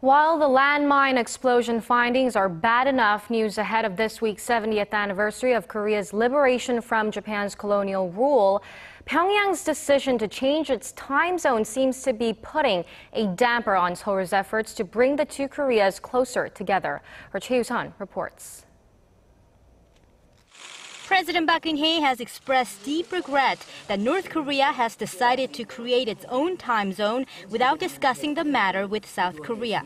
While the landmine explosion findings are bad enough, news ahead of this week's 70th anniversary of Korea's liberation from Japan's colonial rule, Pyongyang's decision to change its time zone seems to be putting a damper on Seoul's efforts to bring the two Koreas closer together. Our Choi You reports. President Park Geun has expressed deep regret that North Korea has decided to create its own time zone without discussing the matter with South Korea.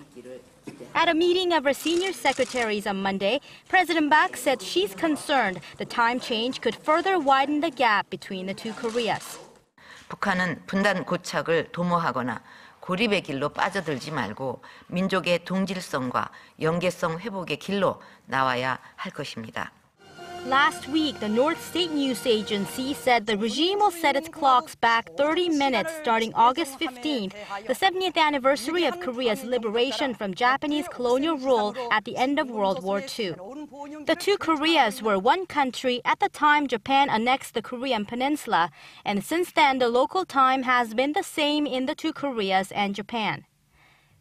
At a meeting of her senior secretaries on Monday, President Park said she's concerned the time change could further widen the gap between the two Koreas. 북한은 분단 고착을 도모하거나 고립의 길로 빠져들지 말고 민족의 동질성과 연계성 회복의 길로 나와야 할 것입니다. Last week, the North State News Agency said the regime will set its clocks back 30 minutes starting August 15th, the 70th anniversary of Korea's liberation from Japanese colonial rule at the end of World War II. The two Koreas were one country at the time Japan annexed the Korean peninsula, and since then the local time has been the same in the two Koreas and Japan.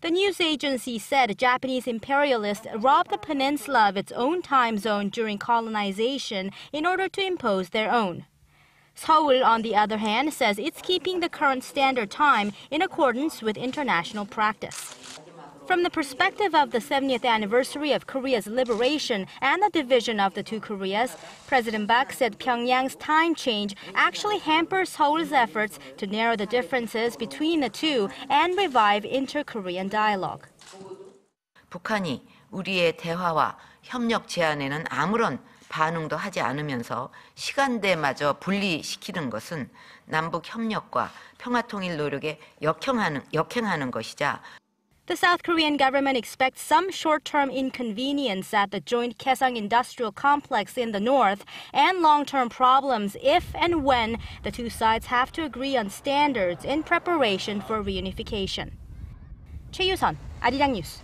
The news agency said Japanese imperialists robbed the peninsula of its own time zone during colonization in order to impose their own. Seoul, on the other hand, says it's keeping the current standard time in accordance with international practice. From the perspective of the 70th anniversary of Korea's liberation and the division of the two Koreas, President Park said Pyongyang's time change actually hampers Seoul's efforts to narrow the differences between the two and revive inter-Korean dialogue. 북한이 우리의 대화와 협력 제안에는 아무런 반응도 하지 않으면서 시간대마저 분리시키는 것은 남북 협력과 평화통일 노력에 역행하는 것이자 The South Korean government expects some short-term inconvenience at the joint Kaesong industrial complex in the north and long-term problems if and when the two sides have to agree on standards in preparation for reunification. Choi You, Arirang News.